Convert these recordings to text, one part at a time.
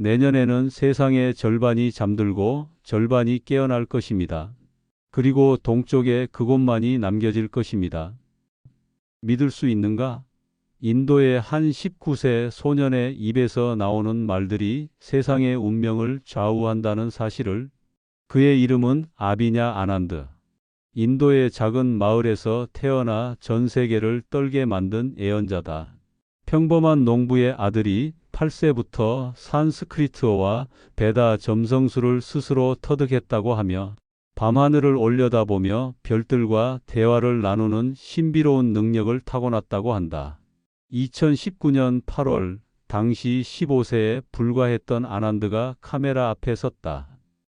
내년에는 세상의 절반이 잠들고 절반이 깨어날 것입니다. 그리고 동쪽에 그곳만이 남겨질 것입니다. 믿을 수 있는가? 인도의 한 19세 소년의 입에서 나오는 말들이 세상의 운명을 좌우한다는 사실을. 그의 이름은 아비냐 아난드. 인도의 작은 마을에서 태어나 전 세계를 떨게 만든 예언자다. 평범한 농부의 아들이 8세부터 산스크리트어와 베다 점성술을 스스로 터득했다고 하며 밤하늘을 올려다보며 별들과 대화를 나누는 신비로운 능력을 타고났다고 한다. 2019년 8월 당시 15세에 불과했던 아난드가 카메라 앞에 섰다.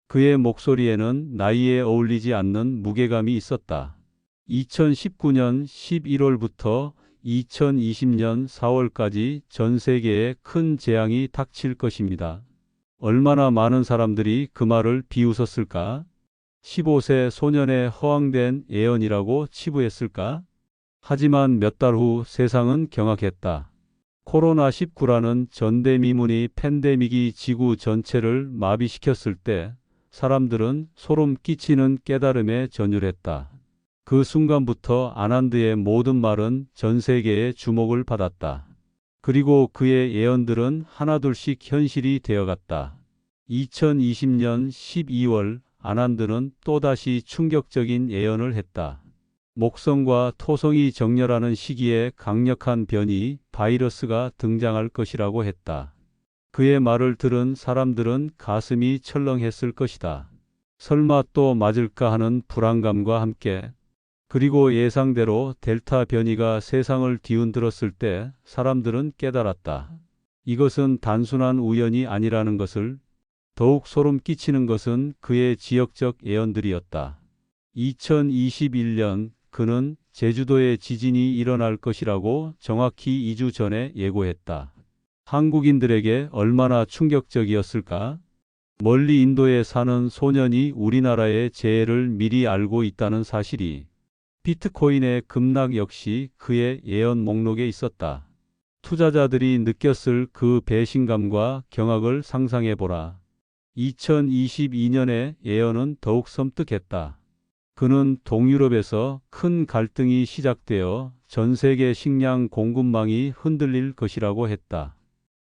그의 목소리에는 나이에 어울리지 않는 무게감이 있었다. 2019년 11월부터 2020년 4월까지 전 세계에 큰 재앙이 닥칠 것입니다. 얼마나 많은 사람들이 그 말을 비웃었을까? 15세 소년의 허황된 예언이라고 치부했을까? 하지만 몇 달 후 세상은 경악했다. 코로나19라는 전대미문이 팬데믹이 지구 전체를 마비시켰을 때 사람들은 소름 끼치는 깨달음에 전율했다. 그 순간부터 아난드의 모든 말은 전 세계의 주목을 받았다. 그리고 그의 예언들은 하나둘씩 현실이 되어갔다. 2020년 12월 아난드는 또다시 충격적인 예언을 했다. 목성과 토성이 정렬하는 시기에 강력한 변이 바이러스가 등장할 것이라고 했다. 그의 말을 들은 사람들은 가슴이 철렁했을 것이다. 설마 또 맞을까 하는 불안감과 함께. 그리고 예상대로 델타 변이가 세상을 뒤흔들었을 때 사람들은 깨달았다. 이것은 단순한 우연이 아니라는 것을. 더욱 소름 끼치는 것은 그의 지역적 예언들이었다. 2021년 그는 제주도에 지진이 일어날 것이라고 정확히 2주 전에 예고했다. 한국인들에게 얼마나 충격적이었을까? 멀리 인도에 사는 소년이 우리나라의 재해를 미리 알고 있다는 사실이. 비트코인의 급락 역시 그의 예언 목록에 있었다. 투자자들이 느꼈을 그 배신감과 경악을 상상해보라. 2022년의 예언은 더욱 섬뜩했다. 그는 동유럽에서 큰 갈등이 시작되어 전 세계 식량 공급망이 흔들릴 것이라고 했다.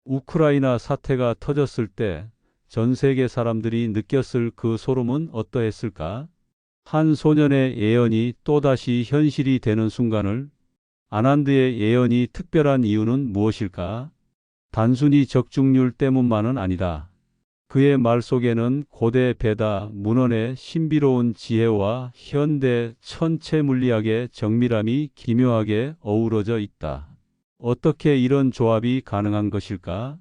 우크라이나 사태가 터졌을 때 전 세계 사람들이 느꼈을 그 소름은 어떠했을까? 한 소년의 예언이 또다시 현실이 되는 순간을. 아난드의 예언이 특별한 이유는 무엇일까? 단순히 적중률 때문만은 아니다. 그의 말 속에는 고대 베다 문헌의 신비로운 지혜와 현대 천체 물리학의 정밀함이 기묘하게 어우러져 있다. 어떻게 이런 조합이 가능한 것일까?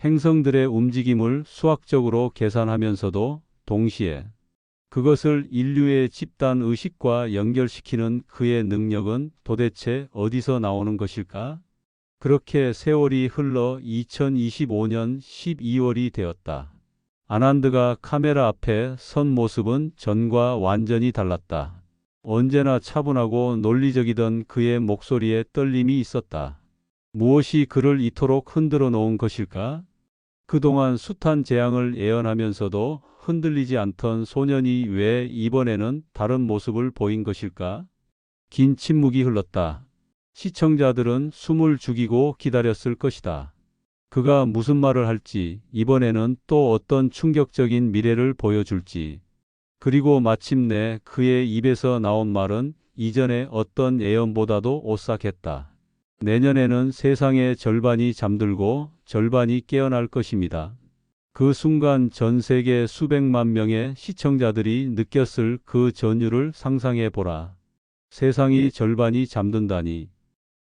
행성들의 움직임을 수학적으로 계산하면서도 동시에 그것을 인류의 집단 의식과 연결시키는 그의 능력은 도대체 어디서 나오는 것일까? 그렇게 세월이 흘러 2025년 12월이 되었다. 아난드가 카메라 앞에 선 모습은 전과 완전히 달랐다. 언제나 차분하고 논리적이던 그의 목소리에 떨림이 있었다. 무엇이 그를 이토록 흔들어 놓은 것일까? 그동안 숱한 재앙을 예언하면서도 흔들리지 않던 소년이 왜 이번에는 다른 모습을 보인 것일까? 긴 침묵이 흘렀다. 시청자들은 숨을 죽이고 기다렸을 것이다. 그가 무슨 말을 할지, 이번에는 또 어떤 충격적인 미래를 보여줄지. 그리고 마침내 그의 입에서 나온 말은 이전의 어떤 예언보다도 오싹했다. 내년에는 세상의 절반이 잠들고 절반이 깨어날 것입니다. 그 순간 전 세계 수백만 명의 시청자들이 느꼈을 그 전율을 상상해 보라. 세상이 절반이 잠든다니.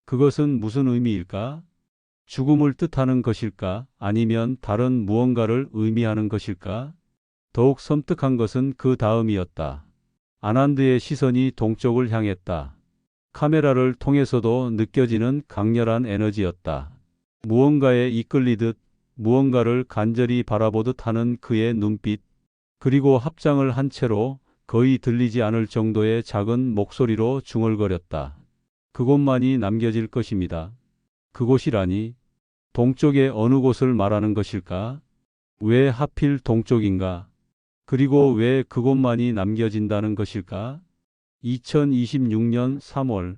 그것은 무슨 의미일까? 죽음을 뜻하는 것일까? 아니면 다른 무언가를 의미하는 것일까? 더욱 섬뜩한 것은 그 다음이었다. 아난드의 시선이 동쪽을 향했다. 카메라를 통해서도 느껴지는 강렬한 에너지였다. 무언가에 이끌리듯 무언가를 간절히 바라보듯 하는 그의 눈빛, 그리고 합장을 한 채로 거의 들리지 않을 정도의 작은 목소리로 중얼거렸다. 그곳만이 남겨질 것입니다. 그곳이라니, 동쪽의 어느 곳을 말하는 것일까? 왜 하필 동쪽인가? 그리고 왜 그곳만이 남겨진다는 것일까? 2026년 3월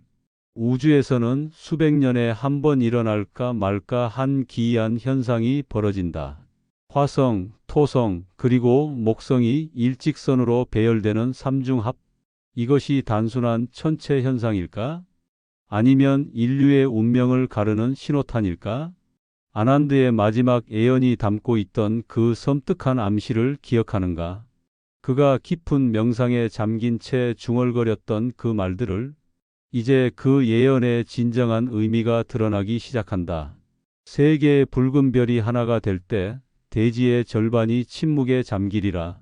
우주에서는 수백 년에 한 번 일어날까 말까 한 기이한 현상이 벌어진다. 화성, 토성, 그리고 목성이 일직선으로 배열되는 삼중합. 이것이 단순한 천체 현상일까? 아니면 인류의 운명을 가르는 신호탄일까? 아난드의 마지막 애연이 담고 있던 그 섬뜩한 암시를 기억하는가? 그가 깊은 명상에 잠긴 채 중얼거렸던 그 말들을. 이제 그 예언의 진정한 의미가 드러나기 시작한다. 세 개의 붉은 별이 하나가 될 때 대지의 절반이 침묵에 잠기리라.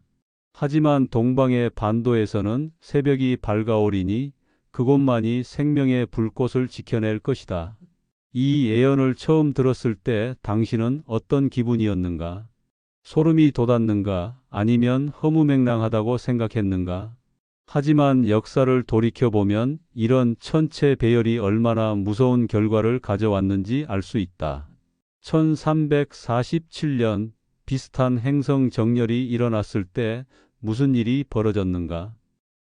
하지만 동방의 반도에서는 새벽이 밝아오리니 그곳만이 생명의 불꽃을 지켜낼 것이다. 이 예언을 처음 들었을 때 당신은 어떤 기분이었는가? 소름이 돋았는가? 아니면 허무맹랑하다고 생각했는가? 하지만 역사를 돌이켜보면 이런 천체 배열이 얼마나 무서운 결과를 가져왔는지 알 수 있다. 1347년 비슷한 행성 정렬이 일어났을 때 무슨 일이 벌어졌는가?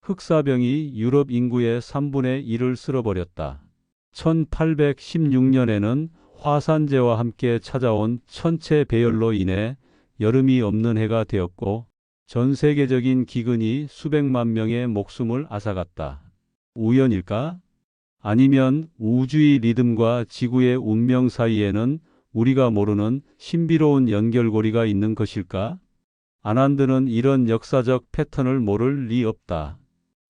흑사병이 유럽 인구의 3분의 1을 쓸어버렸다. 1816년에는 화산재와 함께 찾아온 천체 배열로 인해 여름이 없는 해가 되었고 전 세계적인 기근이 수백만 명의 목숨을 앗아갔다. 우연일까? 아니면 우주의 리듬과 지구의 운명 사이에는 우리가 모르는 신비로운 연결고리가 있는 것일까? 아난드는 이런 역사적 패턴을 모를 리 없다.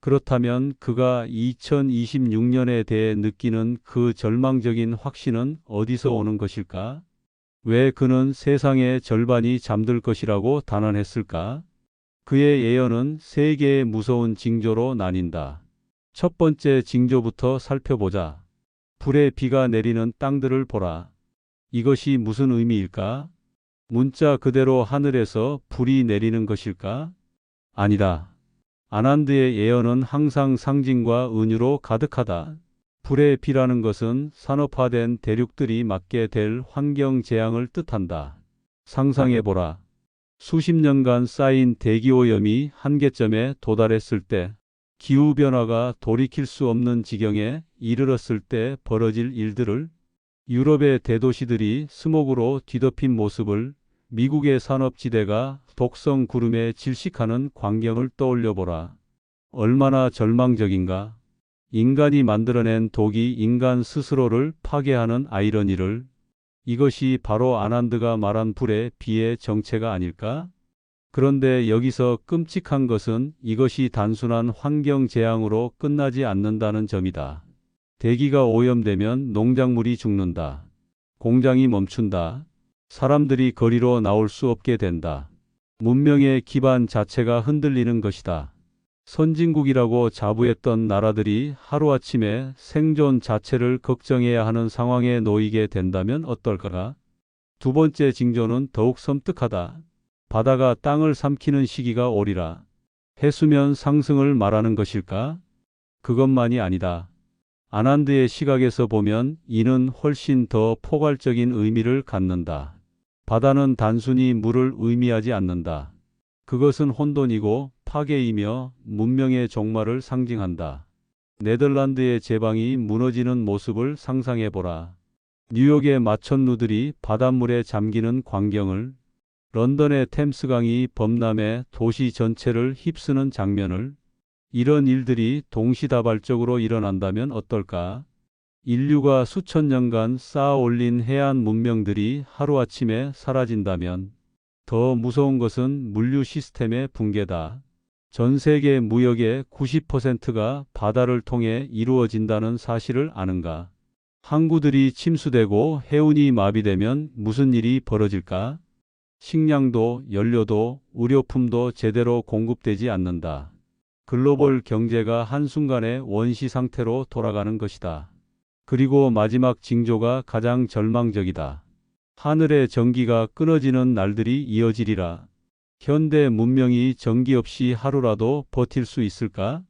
그렇다면 그가 2026년에 대해 느끼는 그 절망적인 확신은 어디서 오는 것일까? 왜 그는 세상의 절반이 잠들 것이라고 단언했을까? 그의 예언은 세 개의 무서운 징조로 나뉜다. 첫 번째 징조부터 살펴보자. 불의 비가 내리는 땅들을 보라. 이것이 무슨 의미일까? 문자 그대로 하늘에서 불이 내리는 것일까? 아니다. 아난드의 예언은 항상 상징과 은유로 가득하다. 불의 비라는 것은 산업화된 대륙들이 맞게 될 환경 재앙을 뜻한다. 상상해보라. 수십 년간 쌓인 대기오염이 한계점에 도달했을 때, 기후변화가 돌이킬 수 없는 지경에 이르렀을 때 벌어질 일들을, 유럽의 대도시들이 스모그로 뒤덮인 모습을, 미국의 산업지대가 독성 구름에 질식하는 광경을 떠올려보라. 얼마나 절망적인가. 인간이 만들어낸 독이 인간 스스로를 파괴하는 아이러니를. 이것이 바로 아난드가 말한 불의 비의 정체가 아닐까? 그런데 여기서 끔찍한 것은 이것이 단순한 환경 재앙으로 끝나지 않는다는 점이다. 대기가 오염되면 농작물이 죽는다. 공장이 멈춘다. 사람들이 거리로 나올 수 없게 된다. 문명의 기반 자체가 흔들리는 것이다. 선진국이라고 자부했던 나라들이 하루아침에 생존 자체를 걱정해야 하는 상황에 놓이게 된다면 어떨까? 두 번째 징조는 더욱 섬뜩하다. 바다가 땅을 삼키는 시기가 오리라. 해수면 상승을 말하는 것일까? 그것만이 아니다. 아난드의 시각에서 보면 이는 훨씬 더 포괄적인 의미를 갖는다. 바다는 단순히 물을 의미하지 않는다. 그것은 혼돈이고 파괴이며 문명의 종말을 상징한다. 네덜란드의 제방이 무너지는 모습을 상상해보라. 뉴욕의 마천루들이 바닷물에 잠기는 광경을, 런던의 템스강이 범람해 도시 전체를 휩쓰는 장면을, 이런 일들이 동시다발적으로 일어난다면 어떨까? 인류가 수천 년간 쌓아 올린 해안 문명들이 하루아침에 사라진다면 더 무서운 것은 물류 시스템의 붕괴다. 전 세계 무역의 90%가 바다를 통해 이루어진다는 사실을 아는가? 항구들이 침수되고 해운이 마비되면 무슨 일이 벌어질까? 식량도 연료도 의료품도 제대로 공급되지 않는다. 글로벌 경제가 한순간에 원시 상태로 돌아가는 것이다. 그리고 마지막 징조가 가장 절망적이다. 하늘의 전기가 끊어지는 날들이 이어지리라. 현대 문명이 전기 없이 하루라도 버틸 수 있을까?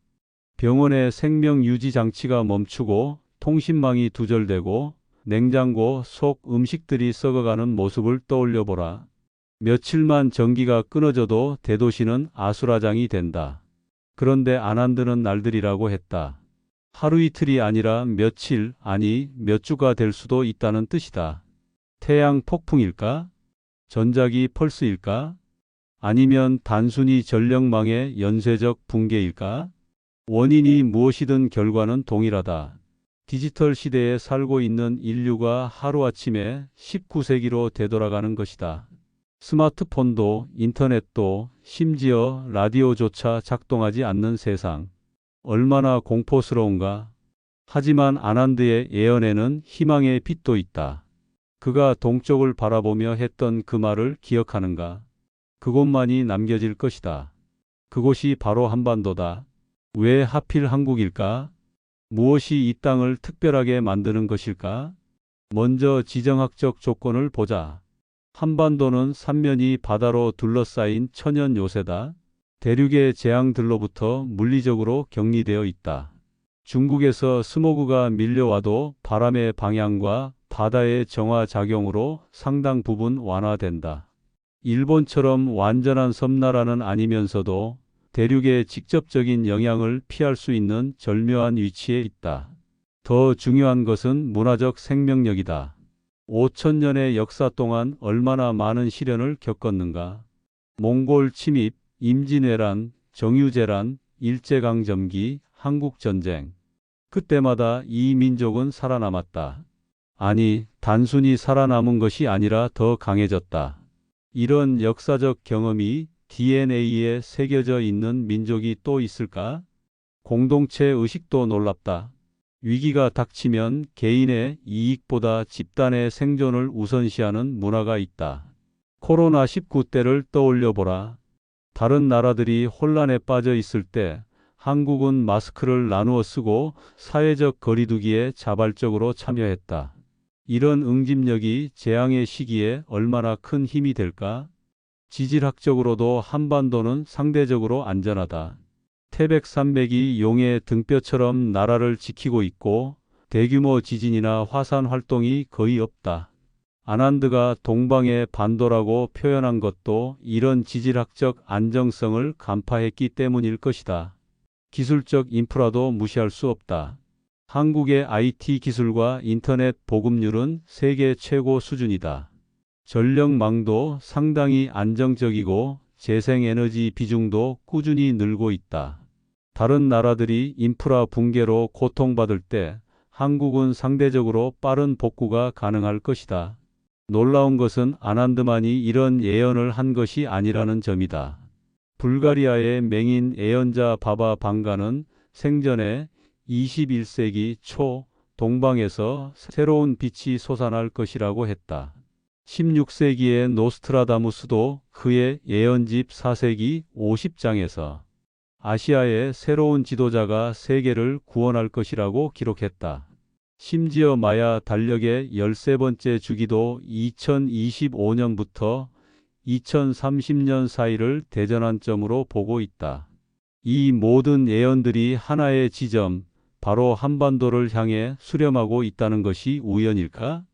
병원의 생명 유지 장치가 멈추고 통신망이 두절되고 냉장고 속 음식들이 썩어가는 모습을 떠올려 보라. 며칠만 전기가 끊어져도 대도시는 아수라장이 된다. 그런데 안한드는 날들이라고 했다. 하루 이틀이 아니라 며칠, 아니 몇 주가 될 수도 있다는 뜻이다. 태양 폭풍일까? 전자기 펄스일까? 아니면 단순히 전력망의 연쇄적 붕괴일까? 원인이 무엇이든 결과는 동일하다. 디지털 시대에 살고 있는 인류가 하루아침에 19세기로 되돌아가는 것이다. 스마트폰도 인터넷도 심지어 라디오조차 작동하지 않는 세상. 얼마나 공포스러운가. 하지만 아난드의 예언에는 희망의 빛도 있다. 그가 동쪽을 바라보며 했던 그 말을 기억하는가? 그곳만이 남겨질 것이다. 그곳이 바로 한반도다. 왜 하필 한국일까? 무엇이 이 땅을 특별하게 만드는 것일까? 먼저 지정학적 조건을 보자. 한반도는 삼면이 바다로 둘러싸인 천연 요새다. 대륙의 재앙들로부터 물리적으로 격리되어 있다. 중국에서 스모그가 밀려와도 바람의 방향과 바다의 정화 작용으로 상당 부분 완화된다. 일본처럼 완전한 섬나라는 아니면서도 대륙의 직접적인 영향을 피할 수 있는 절묘한 위치에 있다. 더 중요한 것은 문화적 생명력이다. 5천년의 역사 동안 얼마나 많은 시련을 겪었는가. 몽골 침입, 임진왜란, 정유재란, 일제강점기, 한국전쟁. 그때마다 이 민족은 살아남았다. 아니, 단순히 살아남은 것이 아니라 더 강해졌다. 이런 역사적 경험이 DNA에 새겨져 있는 민족이 또 있을까? 공동체 의식도 놀랍다. 위기가 닥치면 개인의 이익보다 집단의 생존을 우선시하는 문화가 있다. 코로나19 때를 떠올려 보라. 다른 나라들이 혼란에 빠져 있을 때 한국은 마스크를 나누어 쓰고 사회적 거리두기에 자발적으로 참여했다. 이런 응집력이 재앙의 시기에 얼마나 큰 힘이 될까? 지질학적으로도 한반도는 상대적으로 안전하다. 태백산맥이 용의 등뼈처럼 나라를 지키고 있고 대규모 지진이나 화산 활동이 거의 없다. 아난드가 동방의 반도라고 표현한 것도 이런 지질학적 안정성을 간파했기 때문일 것이다. 기술적 인프라도 무시할 수 없다. 한국의 IT 기술과 인터넷 보급률은 세계 최고 수준이다. 전력망도 상당히 안정적이고 재생에너지 비중도 꾸준히 늘고 있다. 다른 나라들이 인프라 붕괴로 고통받을 때 한국은 상대적으로 빠른 복구가 가능할 것이다. 놀라운 것은 아난드만이 이런 예언을 한 것이 아니라는 점이다. 불가리아의 맹인 예언자 바바 방가는 생전에 21세기 초 동방에서 새로운 빛이 솟아날 것이라고 했다. 16세기의 노스트라다무스도 그의 예언집 4세기 50장에서 아시아의 새로운 지도자가 세계를 구원할 것이라고 기록했다. 심지어 마야 달력의 13번째 주기도 2025년부터 2030년 사이를 대전환점으로 보고 있다. 이 모든 예언들이 하나의 지점, 바로 한반도를 향해 수렴하고 있다는 것이 우연일까?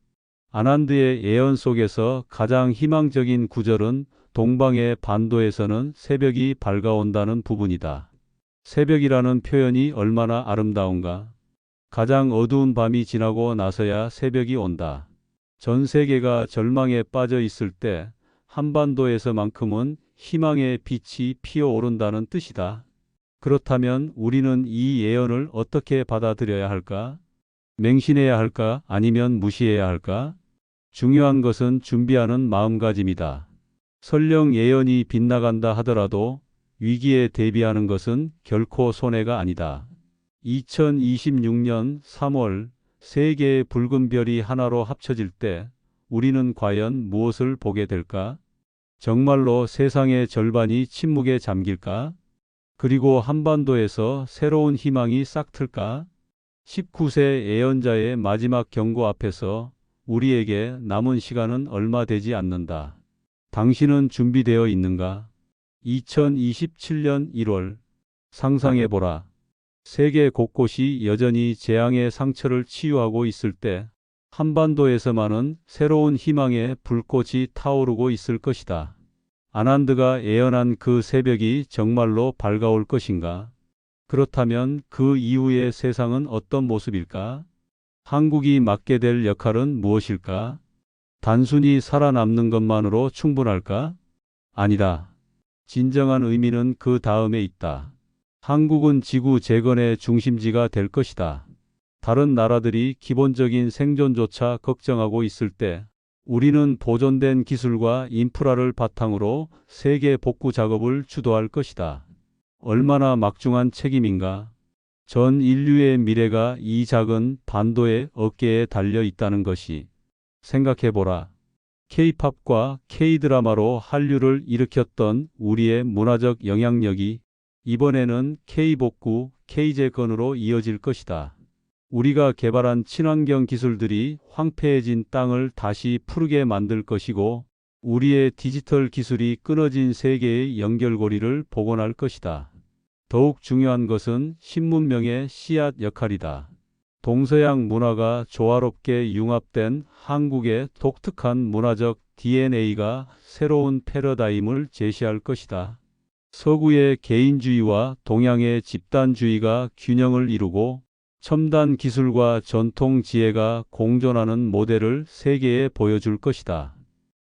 아난드의 예언 속에서 가장 희망적인 구절은 동방의 반도에서는 새벽이 밝아온다는 부분이다. 새벽이라는 표현이 얼마나 아름다운가? 가장 어두운 밤이 지나고 나서야 새벽이 온다. 전 세계가 절망에 빠져 있을 때 한반도에서만큼은 희망의 빛이 피어오른다는 뜻이다. 그렇다면 우리는 이 예언을 어떻게 받아들여야 할까? 맹신해야 할까? 아니면 무시해야 할까? 중요한 것은 준비하는 마음가짐이다. 설령 예언이 빗나간다 하더라도 위기에 대비하는 것은 결코 손해가 아니다. 2026년 3월 세 개의 붉은 별이 하나로 합쳐질 때 우리는 과연 무엇을 보게 될까? 정말로 세상의 절반이 침묵에 잠길까? 그리고 한반도에서 새로운 희망이 싹틀까? 19세 예언자의 마지막 경고 앞에서 우리에게 남은 시간은 얼마 되지 않는다. 당신은 준비되어 있는가? 2027년 1월 상상해보라. 세계 곳곳이 여전히 재앙의 상처를 치유하고 있을 때 한반도에서만은 새로운 희망의 불꽃이 타오르고 있을 것이다. 아난드가 예언한 그 새벽이 정말로 밝아올 것인가? 그렇다면 그 이후의 세상은 어떤 모습일까? 한국이 맡게 될 역할은 무엇일까? 단순히 살아남는 것만으로 충분할까? 아니다. 진정한 의미는 그 다음에 있다. 한국은 지구 재건의 중심지가 될 것이다. 다른 나라들이 기본적인 생존조차 걱정하고 있을 때 우리는 보존된 기술과 인프라를 바탕으로 세계 복구 작업을 주도할 것이다. 얼마나 막중한 책임인가? 전 인류의 미래가 이 작은 반도의 어깨에 달려 있다는 것이. 생각해보라. K-팝과 K-드라마로 한류를 일으켰던 우리의 문화적 영향력이 이번에는 K-복구, K-재건으로 이어질 것이다. 우리가 개발한 친환경 기술들이 황폐해진 땅을 다시 푸르게 만들 것이고 우리의 디지털 기술이 끊어진 세계의 연결고리를 복원할 것이다. 더욱 중요한 것은 신문명의 씨앗 역할이다. 동서양 문화가 조화롭게 융합된 한국의 독특한 문화적 DNA가 새로운 패러다임을 제시할 것이다. 서구의 개인주의와 동양의 집단주의가 균형을 이루고 첨단 기술과 전통 지혜가 공존하는 모델을 세계에 보여줄 것이다.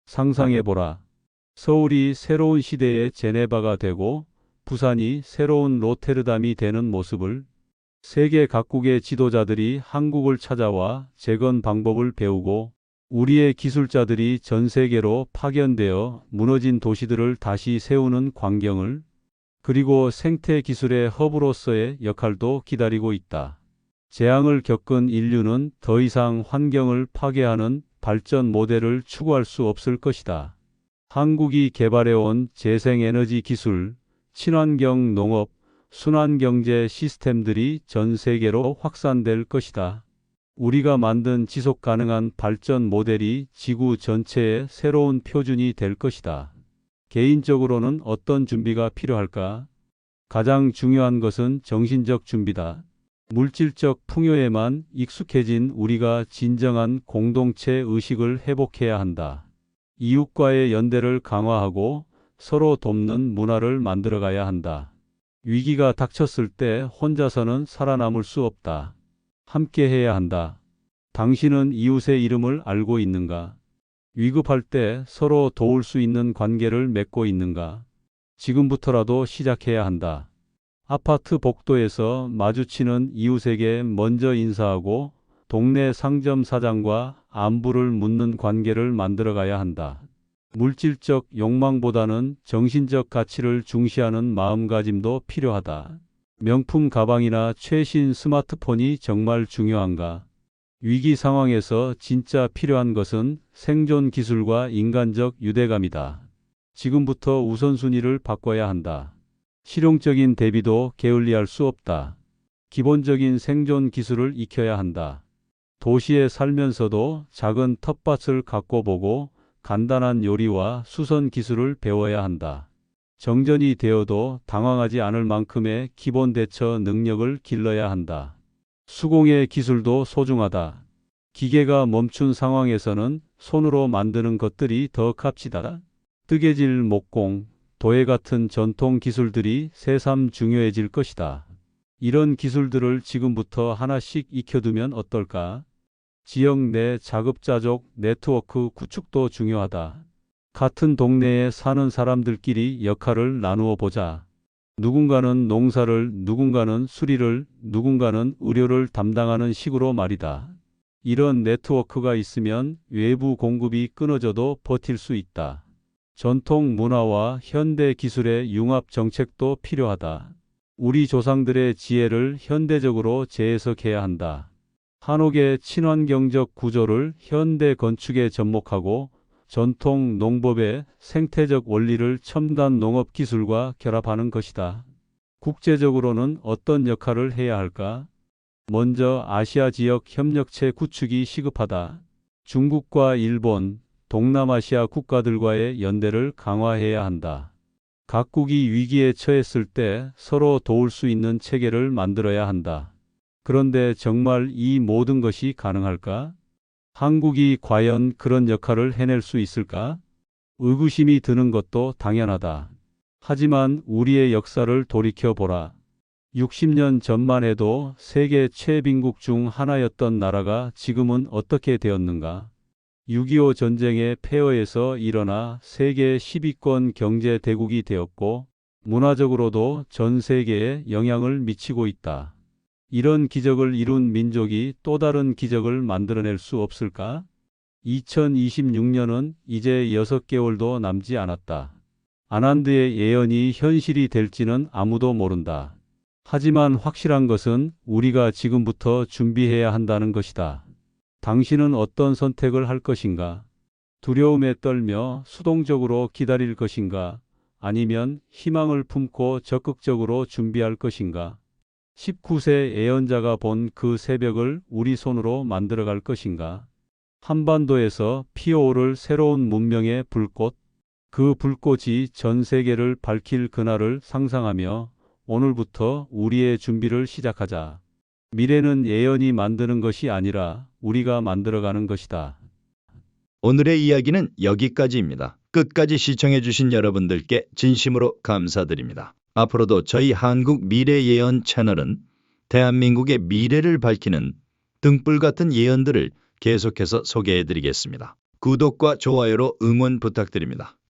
상상해보라. 서울이 새로운 시대의 제네바가 되고 부산이 새로운 로테르담이 되는 모습을. 세계 각국의 지도자들이 한국을 찾아와 재건 방법을 배우고 우리의 기술자들이 전 세계로 파견되어 무너진 도시들을 다시 세우는 광경을. 그리고 생태 기술의 허브로서의 역할도 기다리고 있다. 재앙을 겪은 인류는 더 이상 환경을 파괴하는 발전 모델을 추구할 수 없을 것이다. 한국이 개발해온 재생에너지 기술, 친환경 농업, 순환경제 시스템들이 전 세계로 확산될 것이다. 우리가 만든 지속 가능한 발전 모델이 지구 전체의 새로운 표준이 될 것이다. 개인적으로는 어떤 준비가 필요할까? 가장 중요한 것은 정신적 준비다. 물질적 풍요에만 익숙해진 우리가 진정한 공동체 의식을 회복해야 한다. 이웃과의 연대를 강화하고 서로 돕는 문화를 만들어가야 한다. 위기가 닥쳤을 때 혼자서는 살아남을 수 없다. 함께 해야 한다. 당신은 이웃의 이름을 알고 있는가? 위급할 때 서로 도울 수 있는 관계를 맺고 있는가? 지금부터라도 시작해야 한다. 아파트 복도에서 마주치는 이웃에게 먼저 인사하고 동네 상점 사장과 안부를 묻는 관계를 만들어가야 한다. 물질적 욕망보다는 정신적 가치를 중시하는 마음가짐도 필요하다. 명품 가방이나 최신 스마트폰이 정말 중요한가? 위기 상황에서 진짜 필요한 것은 생존 기술과 인간적 유대감이다. 지금부터 우선순위를 바꿔야 한다. 실용적인 대비도 게을리할 수 없다. 기본적인 생존 기술을 익혀야 한다. 도시에 살면서도 작은 텃밭을 갖고 보고 간단한 요리와 수선 기술을 배워야 한다. 정전이 되어도 당황하지 않을 만큼의 기본 대처 능력을 길러야 한다. 수공예 기술도 소중하다. 기계가 멈춘 상황에서는 손으로 만드는 것들이 더 값지다. 뜨개질, 목공, 도예 같은 전통 기술들이 새삼 중요해질 것이다. 이런 기술들을 지금부터 하나씩 익혀두면 어떨까? 지역 내 자급자족 네트워크 구축도 중요하다. 같은 동네에 사는 사람들끼리 역할을 나누어 보자. 누군가는 농사를, 누군가는 수리를, 누군가는 의료를 담당하는 식으로 말이다. 이런 네트워크가 있으면 외부 공급이 끊어져도 버틸 수 있다. 전통 문화와 현대 기술의 융합 정책도 필요하다. 우리 조상들의 지혜를 현대적으로 재해석해야 한다. 한옥의 친환경적 구조를 현대 건축에 접목하고 전통 농법의 생태적 원리를 첨단 농업 기술과 결합하는 것이다. 국제적으로는 어떤 역할을 해야 할까? 먼저 아시아 지역 협력체 구축이 시급하다. 중국과 일본, 동남아시아 국가들과의 연대를 강화해야 한다. 각국이 위기에 처했을 때 서로 도울 수 있는 체계를 만들어야 한다. 그런데 정말 이 모든 것이 가능할까? 한국이 과연 그런 역할을 해낼 수 있을까? 의구심이 드는 것도 당연하다. 하지만 우리의 역사를 돌이켜보라. 60년 전만 해도 세계 최빈국 중 하나였던 나라가 지금은 어떻게 되었는가? 6.25 전쟁의 폐허에서 일어나 세계 10위권 경제 대국이 되었고 문화적으로도 전 세계에 영향을 미치고 있다. 이런 기적을 이룬 민족이 또 다른 기적을 만들어낼 수 없을까? 2026년은 이제 6개월도 남지 않았다. 아난드의 예언이 현실이 될지는 아무도 모른다. 하지만 확실한 것은 우리가 지금부터 준비해야 한다는 것이다. 당신은 어떤 선택을 할 것인가? 두려움에 떨며 수동적으로 기다릴 것인가? 아니면 희망을 품고 적극적으로 준비할 것인가? 19세 예언자가 본 그 새벽을 우리 손으로 만들어갈 것인가? 한반도에서 피어오를 새로운 문명의 불꽃, 그 불꽃이 전 세계를 밝힐 그날을 상상하며 오늘부터 우리의 준비를 시작하자. 미래는 예언이 만드는 것이 아니라 우리가 만들어가는 것이다. 오늘의 이야기는 여기까지입니다. 끝까지 시청해주신 여러분들께 진심으로 감사드립니다. 앞으로도 저희 한국 미래예언 채널은 대한민국의 미래를 밝히는 등불 같은 예언들을 계속해서 소개해드리겠습니다. 구독과 좋아요로 응원 부탁드립니다.